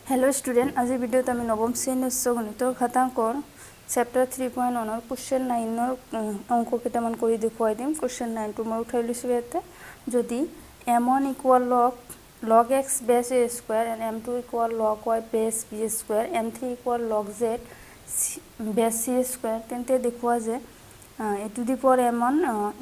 Hello student आज भिडिओत आम नवम श्रेणी उच्च गणितर घातांकर चैप्टार 3.1 क्वेश्चन 9 अंक केटामान कर देखुवाई दिम। क्वेश्चन 9 तो मैं उठाई लैसो इयाते जदि m1 equal log x base a square and m2 equal log y base b square m3 equal log z base c square तेंते देखुआ जे a to the power m1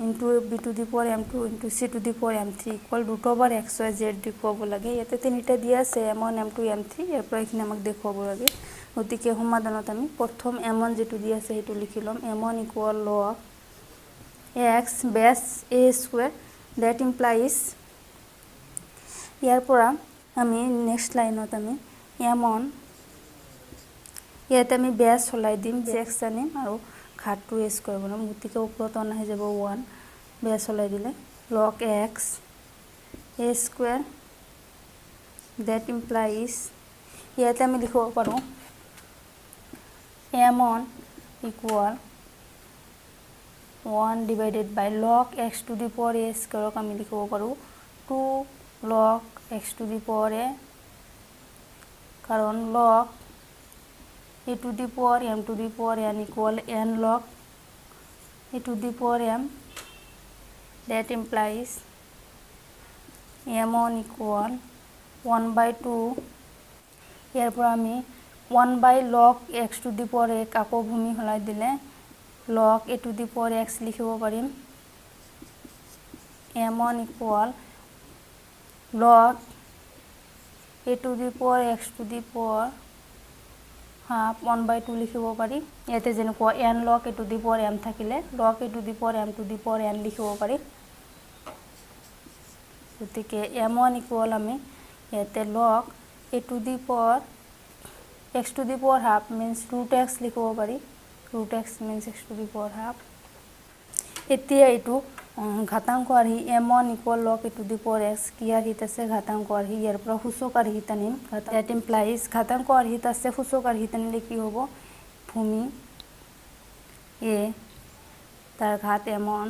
into b to the power m2 into c to the power m3 equal root over x y z দেখুৱাব লাগে। ইয়াতে তিনিটা দিয়া আছে m1 m2 m3 ইয়াৰ পৰা এখিনি আমাক দেখুৱাব লাগে। গতিকে সমাধানত আমি প্ৰথম m1 যেটো দিয়া আছে হেতু লিখি লম m1 equal log x base a square that implies ইয়াৰ পৰা আমি নেক্সট লাইনত আমি m1 ইয়াতে আমি বেস হলাই দিম x আনিম আৰু घाट 2 स्क्वायर बनाम गति ऊपर अना है जब 1 बेस हल्लाई दिले log x a square that implies ইয়াতে আমি লিখিব পাৰো m1 equal 1 divided by log x to the power a square আমি লিখিব পাৰো 2 log x to the power a कारण log a to the power m to the power n equal n log a to the power m that implies m1 equal 1 by 2 ইয়াৰ পৰা আমি 1 by log x to the power a কাকো ভূমি হলাই দিলে log a to the power x লিখিব পাৰিম m1 equal log a to the power x to the power half 1 by 2 लिखिब पारि याते जेनेको n log a to the power m থাকিলে log a to the power m to the power n लिखिब पारि गतिके m1 equal आमी याते log a to the power x to the power half means root x लिखिब पारि root x means x to the power half एतिया एटु घातांक आरही m1 equal log a to the power x की आरहित আছে घातांक आरही यार পৰা সূচক आरहित আনিম that implies घातांक आरहित আছে সূচক आरहित আনিলে কি হ'ব ভূমি a তার ঘাত m1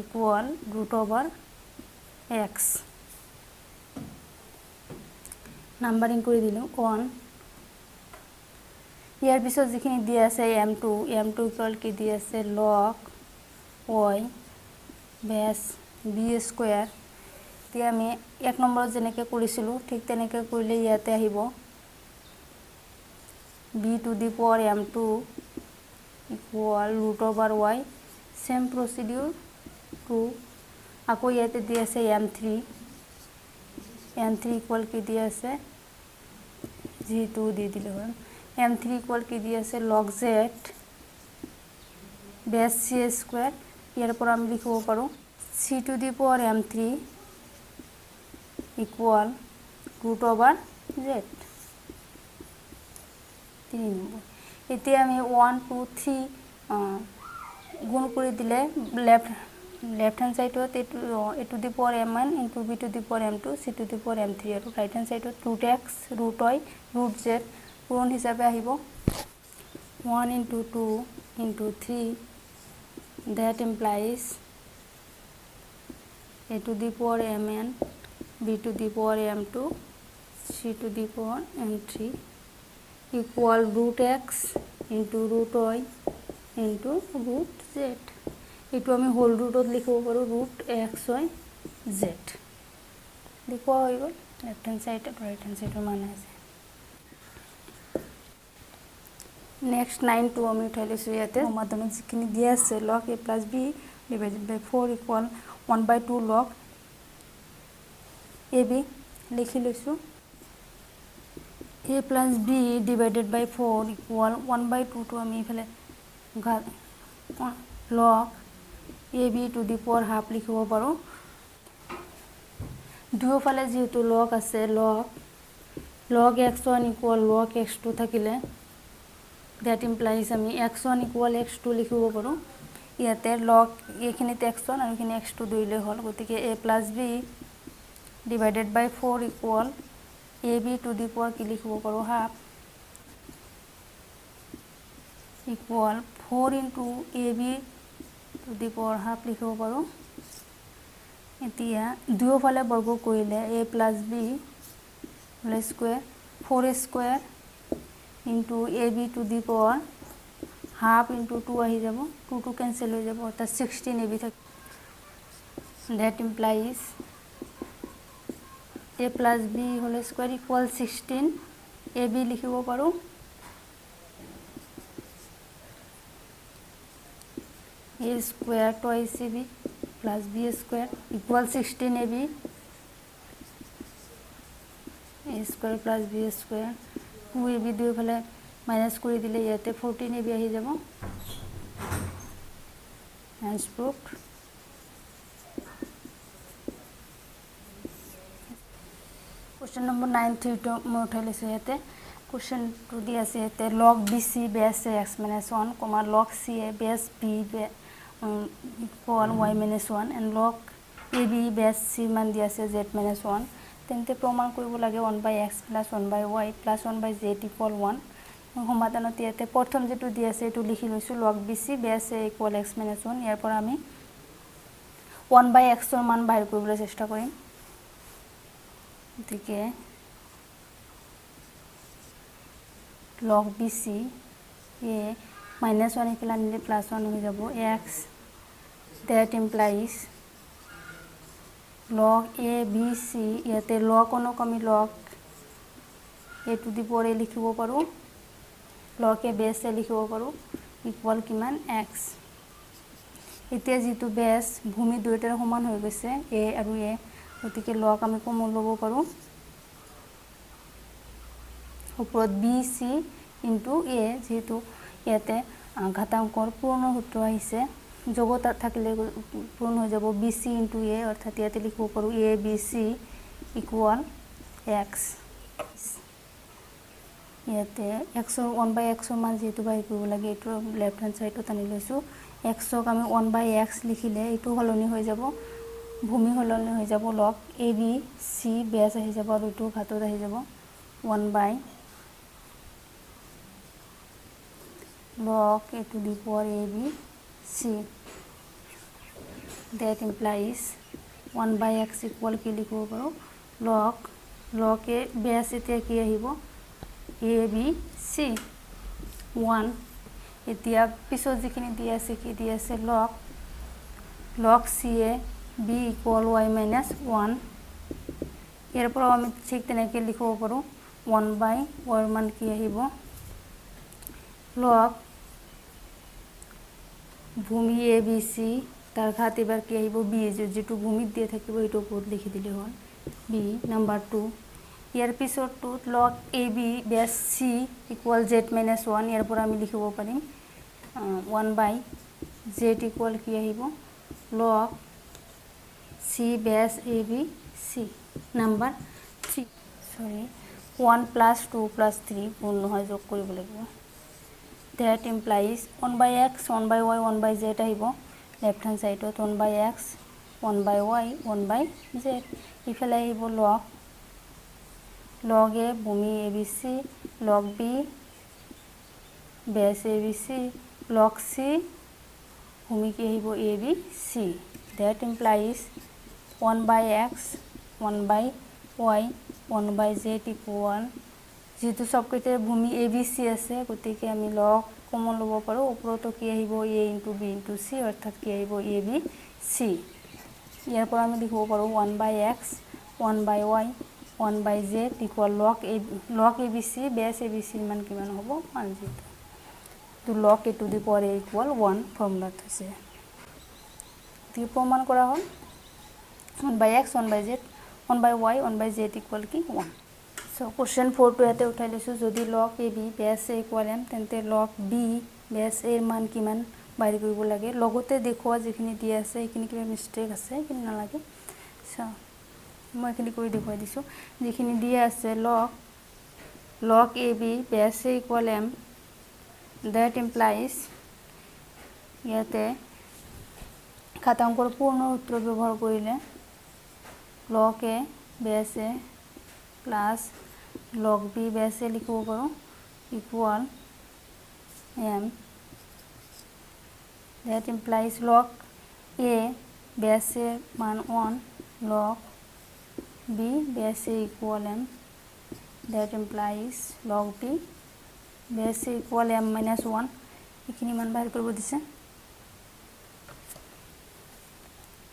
equal root over x numbering কৰি দিলো 1 ইয়াৰ পিছত যিখিনি দিয়া আছে m2 ইকুয়াল কি দিয়া আছে log y base b square ती आमी एक नम्बर जेनेके करिसिलु ठीक तेनेके करिले याते आहिबो b to the power m2 equal root over y same procedure to আকৌ ইয়াতে দি আছে m3 equal কি দি আছে g2 দি দিলে হয় m3 equal কি দি আছে log z base c square यार पर हम लिखिब पारो c to the power m3 equal root over z 3 number एतिया আমি 1 2 3 गुण কৰি দিলে लेफ्ट हैंड साइड होत a to the power m1 into b to the power m2 c to the power m3 আৰু right hand side होत root x root y root z পূৰণ হিচাপে আহিব 1 into 2 into 3 that implies a to the power mn b to the power m2 c to the power m3 equal root x into root y into root z এটো আমি whole রুটত লিখিব পাৰো root x y z লিখোৱা হৈ গল left hand side আৰু right hand সাইডৰ মান আছে next 9 to আমি উঠাই লৈছো ইয়াতে সমাধানত যিখিনি দিয়া আছে log a plus b divided by 4 equal 1 by 2 log ab লিখি লৈছো a plus b divided by 4 equal 1 by 2 to আমি ইফালে log ab to the power half লিখিব পাৰো দুয়োফালে যেহেতু log আছে log x1 equal log x2 থাকিলে that implies আমি x1 equal x2 লিখিব পাৰো ইয়াতে log এখিনিতে x1 আৰু এখিনি x2 দুইলে হল গতিকে a plus b divided by 4 equal ab to the power কি লিখিব পাৰো half equal 4 into ab to the power half লিখিব পাৰো এতিয়া দুয়োফালে বৰ্গ কৰিলে a plus b whole square 4 square into a b to the power half into 2 আহি যাব 2 কেঞ্চেল হৈ যাব অর্থাৎ 16 এ বি থাকে that implies a plus b whole square equal 16 a b লিখিব পাৰো a square twice ab plus b square equal 16 ab a square plus b square 2ab দুই ফালে মাইনাস কৰি দিলে ইয়াতে 14 ab আহি যাব hence proved question number 9 three तो मैं उठा लीस क्वेश्चन टू दी आते log B C base X minus 1 comma log C A base B equal Y minus 1 and log A B base C मान दी आसे जेड माइनस 1 तेंते प्रमाण करिब लागे 1 by x plus 1 by y plus 1 by z equal 1 समाधानत इते प्रथम जेटु दी आसे एटु लिखि लैसु log B C base a equal x minus 1 यार पर आमी 1 बाय एक्स ৰ মান বাহিৰ কৰিবলৈ চেষ্টা কৰিম গতিকে log bc a minus 1 ইফালে আনিলে plus 1 হৈ যাব x that implies log a b c ইয়াতে log অনক আমি log a to the power a লিখিব পাৰো log a base a লিখিব পাৰো ইকুয়াল কিমান x এতিয়া যেটো বেস ভূমি দুইটাৰ সমান হৈ গৈছে a আৰু a গতিকে লগ আমি কমন লব পাৰো ওপৰত বি সি ইনটু এ যেহেতু ইয়াতে ঘাতাংকৰ পূৰ্ণ সূত্ৰ আহিছে যোগত থাকিলে পূৰ্ণ হৈ যাব বি সি ইনটু এ অৰ্থাৎ ইয়াতে লিখিব পাৰো A B C equal x ইয়াতে x ৰ 1 বাই x ৰ মান যেহেতু বাই কৰিব লাগে এটো লেফট হ্যান্ড সাইডত আনি লৈছো x ক আমি 1 বাই x লিখিলে এটো হলনি হৈ যাব ভূমি হলনি হৈ যাব লগ এ বি সি বেস আহি যাব আৰু এটো ঘাতত আহি যাব 1 বাই log a to the power a b c that implies 1 by x equal কি লিখিব পাৰো log a বেস এতিয়া কি আহিব a b c 1 এতিয়া পিছত যিখিনি দি আছে কি দি আছে log c a b equal y minus 1 ইয়াৰ পৰা আমি ঠিক তেনেকৈ লিখিব পাৰো 1 by y ৰ মান কি আহিব log ভূমি a b c তাৰ ঘাত এবাৰ কি আহিব b যেটো ভূমিত দিয়ে থাকিব এটো ওপৰত লিখি দিলে হ'ল b নাম্বাৰ 2 ইয়াৰ পিছৰটো log a b base c equal z minus 1 ইয়াৰ পৰা আমি লিখিব পাৰিম 1 by z equal কি আহিব log c base a b c number 3 সৰি 1 plus 2 plus 3 গুণ নহয় যোগ কৰিব লাগিব that implies 1 by x 1 by y 1 by z আহিব left hand side 1 by x 1 by y 1 by z ইফালে আহিব log a ভূমি abc log b base abc log c ভূমি কি আহিব abc that implies 1 by x 1 by y 1 by z equal যেহেতু সবকেইটা ভূমি abc আছে গতিকে আমি লগ কমন লব পাৰো ওপৰতো কি আহিব a into b into c অৰ্থাৎ কি আহিব abc ইয়াৰ পৰা আমি লিখিব পাৰো 1 by x 1 by y 1 by z equal log abc base abc মান কিমান হ'ব মান যেটো তো log a to the power a equal 1 ফৰ্মুলাত আছে কি প্ৰমাণ কৰা হ'ল 1 by x 1 by z 1 by y 1 by z equal কি 1 So question 4 to ইয়াতে উঠাই লৈছো যদি log ab base a equal m তেন্তে log b বেস a মান কিমান বাইৰ কৰিব লাগে লগতে দেখুৱা যিখিনি দি আছে এইখিনি কিবা মিস্টেক আছে কিন নালাগে সো মই এখিনি কৰি দেখুৱাই দিছো যিখিনি দি আছে log ab base a equal m that implies ইয়াতে ঘাতাংকৰ পূৰ্ণ সূত্ৰ ব্যৱহাৰ কৰিলে log a base a plus log b base a লিখিব পাৰো equal m that implies log a base a মান 1 log b base a equal m that implies log b base equal m minus 1 এইখিনি মান বাহিৰ কৰিব দিছে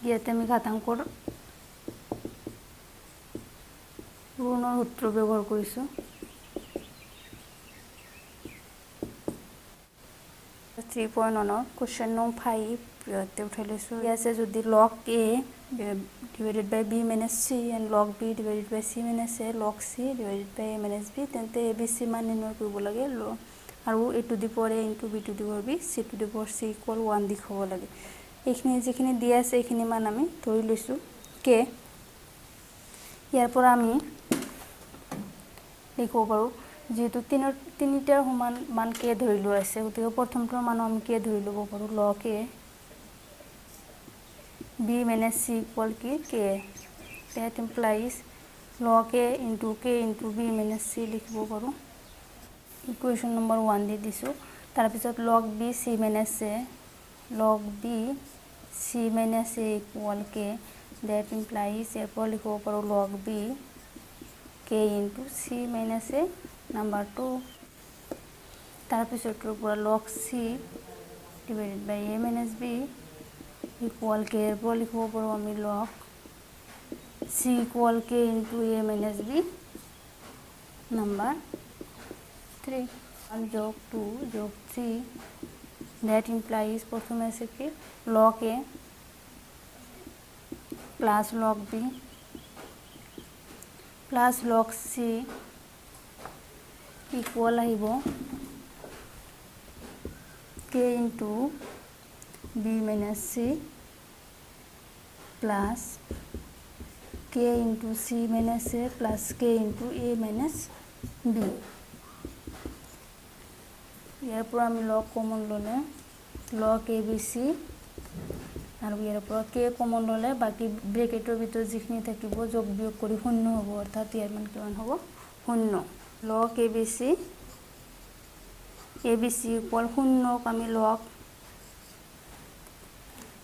ইয়াতে আমি ঘাতাংকৰ ৰুণৰ সূত্ৰ ব্যৱহাৰ কৰিছো 3.1 question number 5 ইয়াতে উঠাই লৈছো ইয়াছে যদি log a divided by b minus c and log b divided by c minus a log c divided by a minus b তেন্তে abc মান নিৰ্ণয় কৰিব লাগে আৰু a to the power a into b to the power b c to the power c equal 1 দেখাব লাগে এইখিনি যেখিনি দিয়া আছে এইখিনি মান আমি ধৰি লৈছো k ইয়াৰ পৰা আমি লিখিব পাৰো যেহেতু তিনিটাৰ সমান মান k ধৰি লোৱা আছে গতিকে প্ৰথমটোৰ মান আমি k ধৰি লব পাৰো log a b minus c equal k that implies log a into k into b minus c লিখিব পাৰো ইকুৱেশ্যন নম্বৰ 1 দি দিছো তাৰ পিছত log b c minus a log b c minus a equal k that implies এরপর লিখিব পাৰো log b k into c minus a number 2 তাৰ পিছতৰ পৰা log c divided by a minus b equal k এৰপৰ লিখিব পাৰো আমি log c equal k into a minus b number 3 1 যোগ 2 যোগ 3 that implies প্রথমে আছে কি log a plus log b plus log c equal আহিব k into b minus c plus k into c minus a plus k into a minus b ইয়াৰ পৰা আমি log common ললে log abc আৰু ইয়াৰ পৰা k common ললে বাকি ব্ৰেকেটৰ ভিতৰত যিখিনি থাকিব যোগ বিয়োগ কৰি শূন্য হ'ব অৰ্থাৎ ইয়াৰ মান কিমান হ'ব শূন্য log abc equal শূন্য আমি log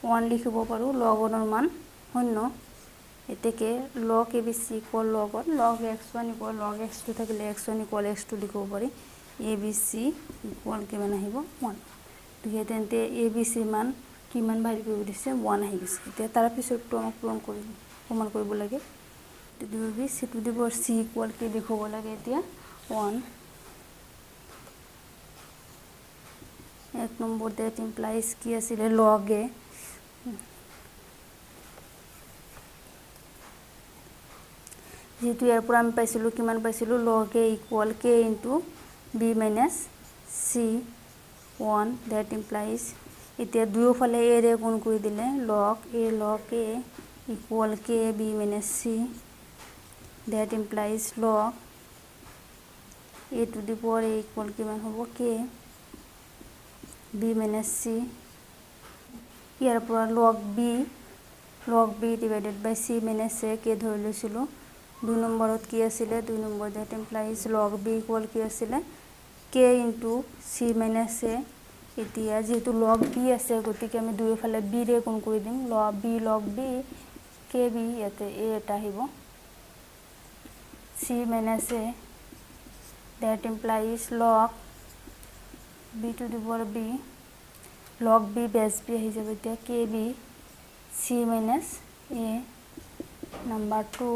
1 লিখিব পাৰো log 1 ৰ মান শূন্য এতেকে log abc equal log 1 log x1 equal log x2 থাকিলে x1 equal x2 লিখিব পাৰি abc equal কিমান আহিব 1 দুহে তেন্তে abc মান কিমান বাহিৰ কৰিব দিছে 1 আহি গৈছে এতিয়া তাৰ পিছৰটো আমাক প্ৰমাণ কৰিব লাগে to the power b c to the power c equal কি লিখিব লাগে এতিয়া 1 এক নম্বৰ that implies কি আছিল log a যেহেতু ইয়াৰ পৰা আমি পাইছিলো কিমান পাইছিলো log a equal k into b minus c 1 that implies এতিয়া দুয়োফালে a ৰে গুণ কৰি দিলে log a equal k b minus c that implies log a to the power a equal কিমান হ'ব k b minus c ইয়াৰ পৰা log b divided by c minus a কে ধৰি লৈছিলো 2 নম্বৰত কি আছিল 2 number that implies log b equal কি আছিল k into c minus a এতিয়া যেহেতু log b আছে গতিকে আমি দুয়োফালে b ৰে গুণ কৰি দিম log b kb ইয়াতে a এটা আহিব c minus a that implies log b to the power b log b base b আহি যাব এতিয়া kb c minus a number 2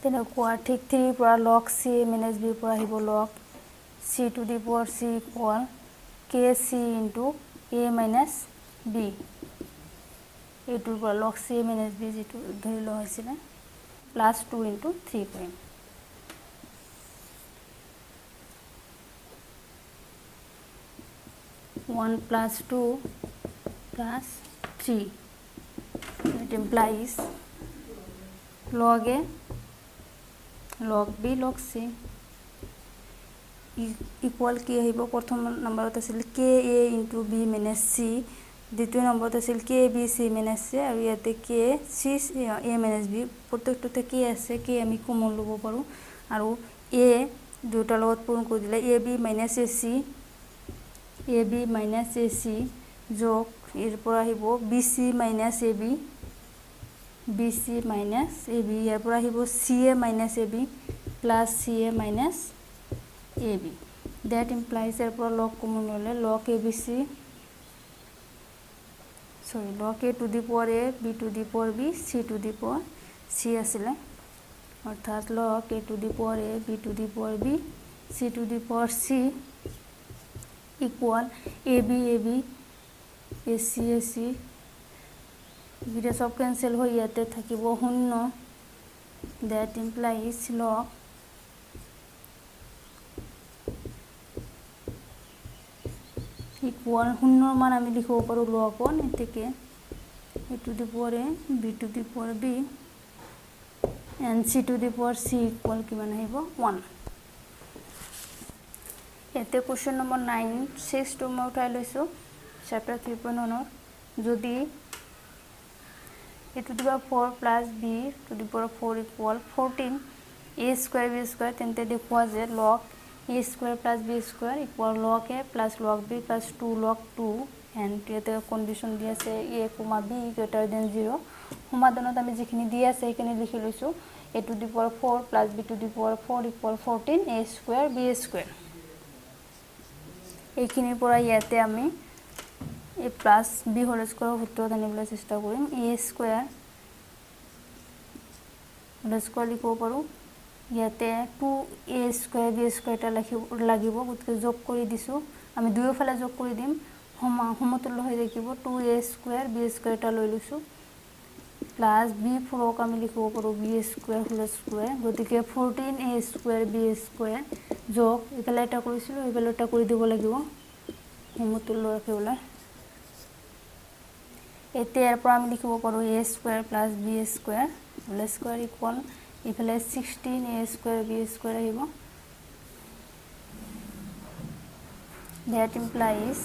তেনেকুৱা ঠিক 3 পৰা log c minus b পৰা আহিব log c to the power c equal kc into a minus b এইটোৰ পৰা log c minus b যেটো ধৰি লোৱা হৈছিল plus 2 into 3 prime one plus 2 plus 3 it implies log a log b log c equal কি আহিব প্ৰথম নম্বৰত আছিল k a into b minus c দ্বিতীয় নম্বৰত আছিল k b c minus c আৰু ইয়াতে k c a minus b প্ৰত্যেকটোতে কি আছে কি আমি কমন লব পাৰো আৰু a দুটা লগত পূৰণ কৰি দিলে ab minus ac যোগ এৰ পৰা আহিব bc minus ab BC minus AB ইয়াৰ পৰা আহিব CA minus AB plus CA minus AB that implies ইয়াৰ পৰা log common ল'লে log ABC log A to the power A B to the power B C to the power C আছিলে অৰ্থাৎ log A to the power A B to the power B C to the power C equal AB AB AC AC সব cancel হৈ ইয়াতে থাকিব 0 that implies log equal 0 মান আমি লিখিব পাৰো log 1 এতেকে A to the power A B to the power B and C to the power C equal কিমান আহিব 1 এতে কোশ্চেন নম্বৰ 9 6 টো মই উঠাই লৈছো চ্যাপ্টাৰ 3.1 যদি A to the power 4 plus B to the power 4 equal 14 A square B square তেন্তে দেখুৱা যে log A square plus B square equal log A plus log B plus 2 log 2 and ইয়াতে condition দি আছে A, B greater than 0 সমাধানত আমি যিখিনি দি আছে এইখিনি লিখি লৈছো A to the power 4 plus B to the power 4 equal 14 A square B square এইখিনিৰ পৰা ইয়াতে আমি A plus B whole square সূত্ৰ জানিবলৈ চেষ্টা কৰিম A square whole square লিখিব পাৰো ইয়াতে 2A square B square টা লাগিব গতিকে যোগ কৰি দিছো আমি দুয়োফালে যোগ কৰি দিম সমতুল্য হৈ থাকিব 2A square B square টা লৈ লৈছো প্লাস B4 ক আমি লিখিব পাৰো B square whole square গতিকে 14A square B square যোগ ইফালে এটা কৰিছিলো ইফালে এটা কৰি দিব লাগিব সমতুল্য ৰাখিবলৈ এতে এৰ পৰ আমি লিখিব পাৰো A square plus B square whole square equal ইফালে 16A square B square আহিব that implies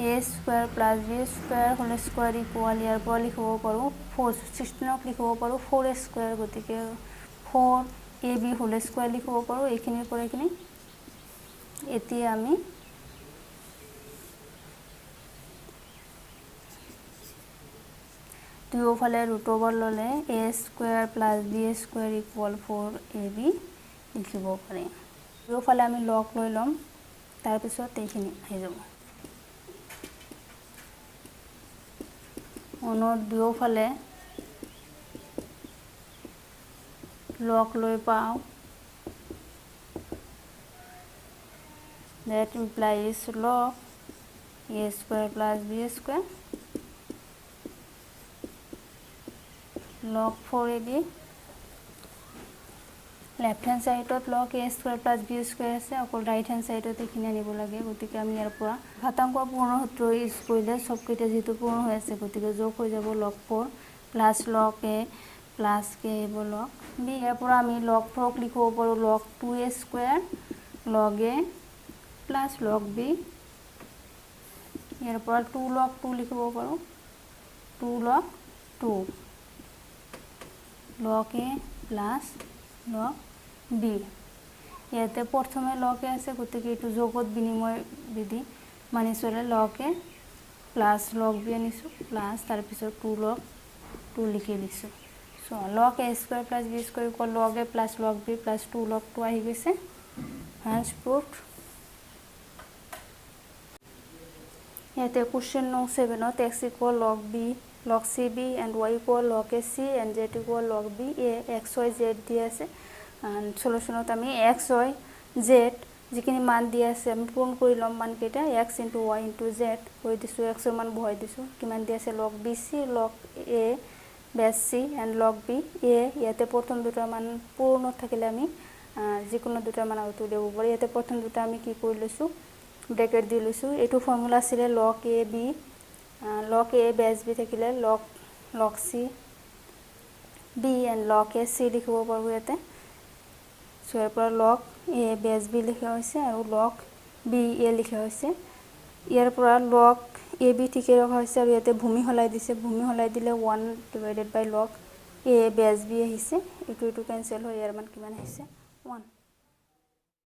A square plus B square whole square equal ইয়াৰ পৰ লিখিব পাৰো 16 ক লিখিব পাৰো 4A square গতিকে 4AB whole square লিখিব পাৰো এইখিনিৰ পৰা এইখিনি এতিয়া আমি দুয়োফালে ৰুট ওভাৰ ললে A square plus B square equal 4AB লিখিব পাৰি দুয়োফালে আমি লগ লৈ লম তাৰ পিছত এইখিনি আহি যাব অনৰ দুয়োফালে লগ লৈ পাও that implies log A square plus B square log 4AB left hand side of log A square plus B square আছে অকল right hand side তে কিনে আনিব লাগে গতিকে আমি ইয়াৰ পৰা ঘাতাংক পূৰ্ণ সূত্ৰ ইউজ কৰিলে সব কেইটা যেটো পূৰ্ণ হৈ আছে গতিকে যোগ হৈ যাব log 4 plus log A plus k হ'ব log B ইয়াৰ পৰা আমি log 4 ক লিখিব পাৰো log 2A square log A plus log B ইয়াৰ পৰা 2 log 2 লিখিব পাৰো 2 log 2 log A plus log B ইয়াতে প্ৰথমে log A আছে গতিকে এটো যোগত বিনিময় বিধি মানি চলে log A plus log B আনিছো প্লাস তাৰ পিছত 2 log 2 লিখি দিছো so log A square plus B square equal log A plus log B plus 2 log 2 আহি গৈছে hence proved ইয়াতে কোশ্চেন নং 7 ত x equal log B log CB and y equal log AC and z equal log B a x y z দিয়া আছে and সলিউশনত আমি x y z যিখিনি মান দিয়া আছে আমি পূৰণ কৰি লম মান কেটা x into y into z কৰি দিছো x এর মান বহাই দিছো কিমান দিয়া আছে log BC log A base C and log B a ইয়াতে প্ৰথম দুটা মান পূৰণ থাকিলে আমি যিকোনো দুটা মান আউট দেব পাৰি ইয়াতে প্ৰথম দুটা আমি কি কৰি লৈছো ব্র্যাকেট দি লৈছো এটো ফর্মুলা ছিল log A B log A base B থাকিলে log C B and log A C লিখিব পাৰো ইয়াতে সো এৰ পৰ log A base B লিখা হৈছে আৰু log B A লিখা হৈছে ইয়াৰ পৰা log A B ঠিকে ৰখা হৈছে আৰু ইয়াতে ভূমি হলাই দিছে ভূমি হলাই দিলে 1 divided by log A base B আহিছে এটো কেনসেল হৈ ইয়াৰ মান কিমান আহিছে 1